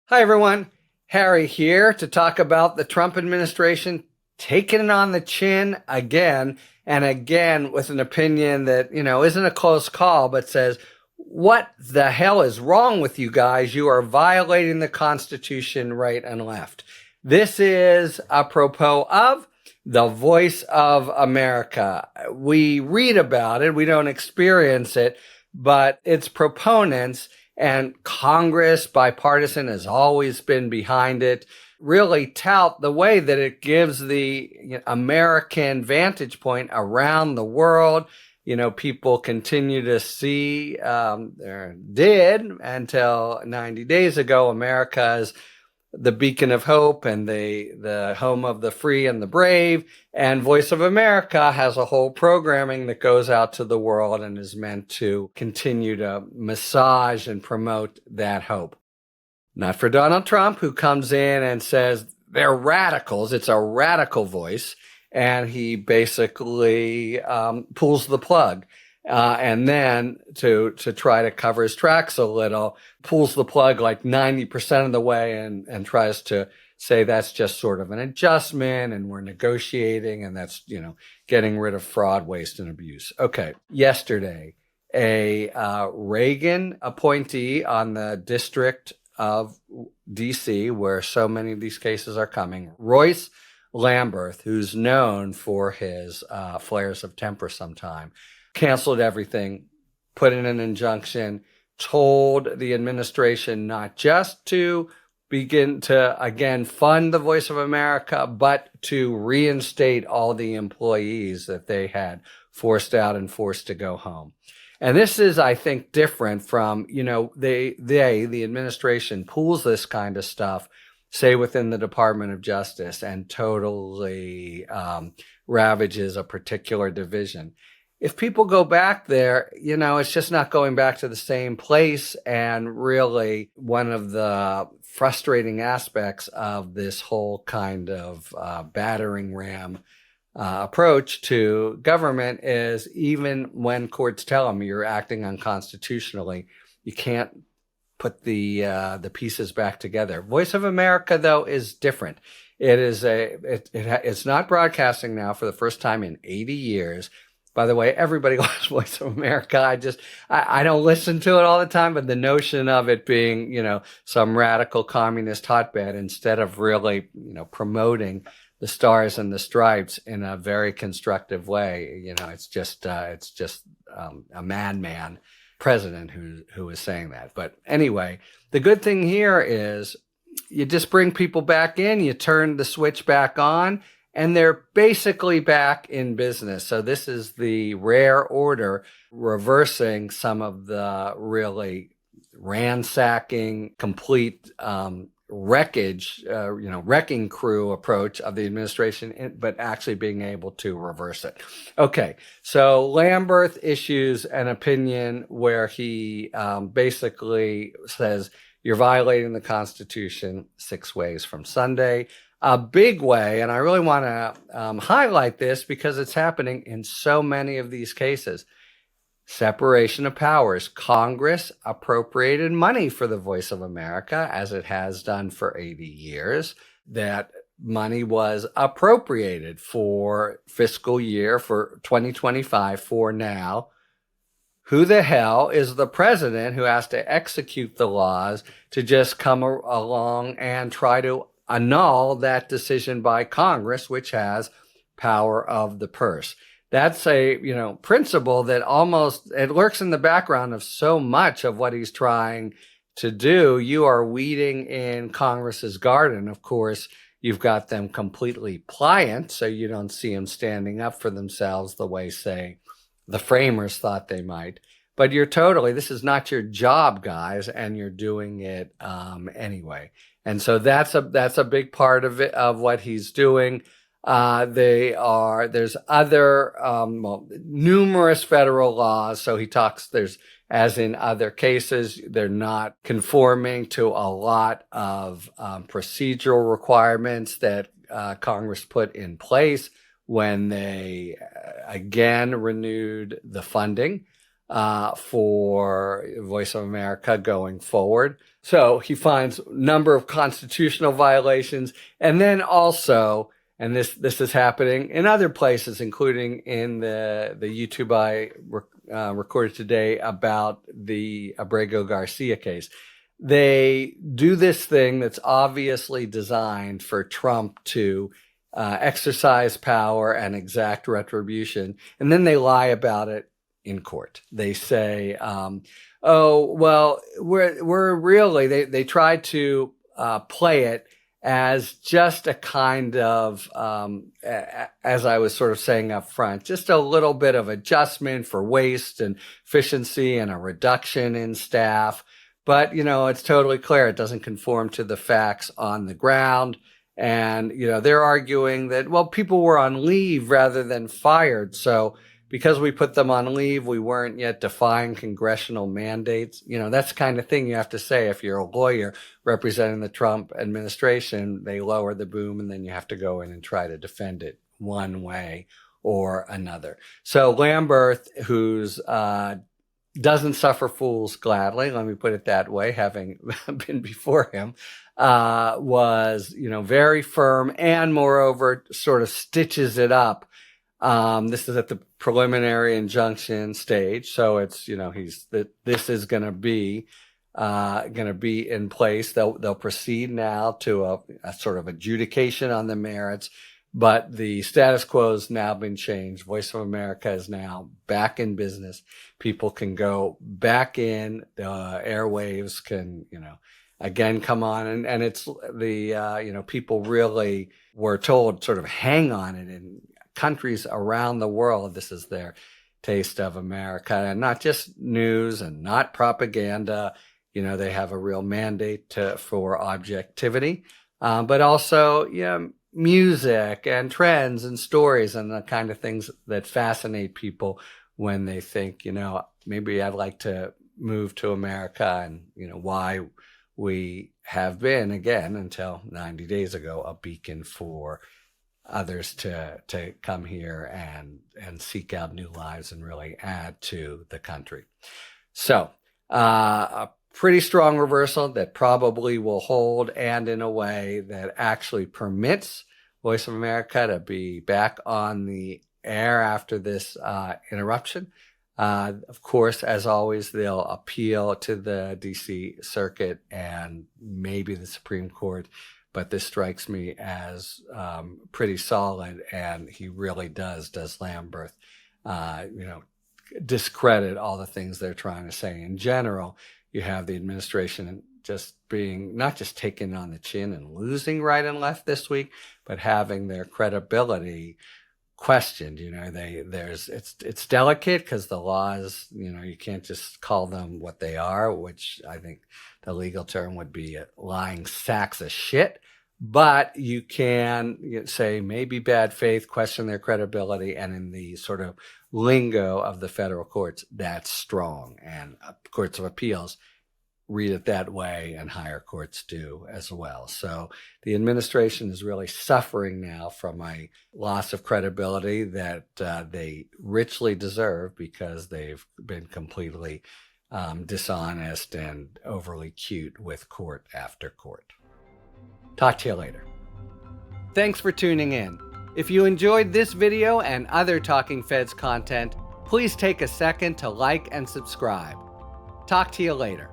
Hi, everyone. Harry here to talk about the Trump administration taking it on the chin again and again with an opinion that, isn't a close call, but says, what the hell is wrong with you guys? You are violating the Constitution right and left. This is apropos of the voice of America. We read about it, we don't experience it, but its proponents and Congress, bipartisan, has always been behind it, really tout the way that it gives the American vantage point around the world. People continue to see, did until 90 days ago, America as the beacon of hope and the home of the free and the brave. And Voice of America has a whole programming that goes out to the world and is meant to continue to massage and promote that hope. Not for Donald Trump, who comes in and says they're radicals. It's a radical voice. And he basically pulls the plug. And then to try to cover his tracks a little, pulls the plug like 90% of the way and tries to say that's just sort of an adjustment and we're negotiating and that's, getting rid of fraud, waste, and abuse. Okay. Yesterday, a Reagan appointee on the District of D.C., where so many of these cases are coming, Royce Lamberth, who's known for his flares of temper sometime, canceled everything, put in an injunction, told the administration not just to begin to, again, fund the Voice of America, but to reinstate all the employees that they had forced out and forced to go home. And this is, I think, different from, the administration pulls this kind of stuff, say within the Department of Justice, and totally ravages a particular division. If people go back there, it's just not going back to the same place. And really, one of the frustrating aspects of this whole kind of battering ram approach to government is even when courts tell them you're acting unconstitutionally, you can't put the pieces back together. Voice of America, though, is different. It is it's not broadcasting now for the first time in 80 years. By the way, everybody loves Voice of America. I don't listen to it all the time, but the notion of it being, some radical communist hotbed instead of really, promoting the stars and the stripes in a very constructive way, it's just a madman president who is saying that. But anyway, the good thing here is you just bring people back in, you turn the switch back on, and they're basically back in business. So this is the rare order reversing some of the really ransacking, complete wreckage, wrecking crew approach of the administration, but actually being able to reverse it. Okay, so Lamberth issues an opinion where he basically says, you're violating the Constitution 6 ways from Sunday. A big way, and I really want to highlight this because it's happening in so many of these cases. Separation of powers. Congress appropriated money for the Voice of America, as it has done for 80 years. That money was appropriated for fiscal year for 2025 for now. Who the hell is the president who has to execute the laws to just come along and try to annul that decision by Congress, which has power of the purse? That's a, principle that almost, it lurks in the background of so much of what he's trying to do. You are weeding in Congress's garden. Of course, you've got them completely pliant, so you don't see them standing up for themselves the way, say, the framers thought they might. But this is not your job, guys, and you're doing it anyway. And so that's a big part of it, of what he's doing. There's other, numerous federal laws. So he talks, as in other cases, they're not conforming to a lot of procedural requirements that Congress put in place when they again renewed the funding for Voice of America going forward. So he finds a number of constitutional violations, and then also, and this is happening in other places, including in the YouTube I recorded today about the Abrego Garcia case. They do this thing that's obviously designed for Trump to exercise power and exact retribution, and then they lie about it in court. They say, "Oh, well, we're really." They try to play it as just a kind of, as I was sort of saying up front, just a little bit of adjustment for waste and efficiency and a reduction in staff. But, it's totally clear it doesn't conform to the facts on the ground. And, they're arguing that, well, people were on leave rather than fired. So because we put them on leave, we weren't yet defying congressional mandates. That's the kind of thing you have to say if you're a lawyer representing the Trump administration. They lower the boom, and then you have to go in and try to defend it one way or another. So Lamberth, who's doesn't suffer fools gladly, let me put it that way, having been before him, was, very firm, and moreover sort of stitches it up. This is at the preliminary injunction stage, so it's, this is going to be in place. They'll proceed now to a sort of adjudication on the merits, but the status quo has now been changed. Voice of America is now back in business. People can go back in. The airwaves can, again come on, and it's the people really were told sort of hang on it in countries around the world. This is their taste of America, and not just news and not propaganda. They have a real mandate for objectivity, but also, music and trends and stories and the kind of things that fascinate people when they think, maybe I'd like to move to America, and, why we have been, again, until 90 days ago, a beacon for others to come here and seek out new lives and really add to the country. So, a pretty strong reversal that probably will hold, and in a way that actually permits Voice of America to be back on the air after this interruption. Of course, as always, they'll appeal to the D.C. Circuit and maybe the Supreme Court, but this strikes me as pretty solid, and he really does Lamberth, discredit all the things they're trying to say. In general, you have the administration just being not just taken on the chin and losing right and left this week, but having their credibility questioned. It's delicate because the laws, you can't just call them what they are, which I think the legal term would be lying sacks of shit. But you can say maybe bad faith, question their credibility, and in the sort of lingo of the federal courts, that's strong. And courts of appeals read it that way, and higher courts do as well. So the administration is really suffering now from a loss of credibility that they richly deserve, because they've been completely dishonest and overly cute with court after court. Talk to you later. Thanks for tuning in. If you enjoyed this video and other Talking Feds content, please take a second to like and subscribe. Talk to you later.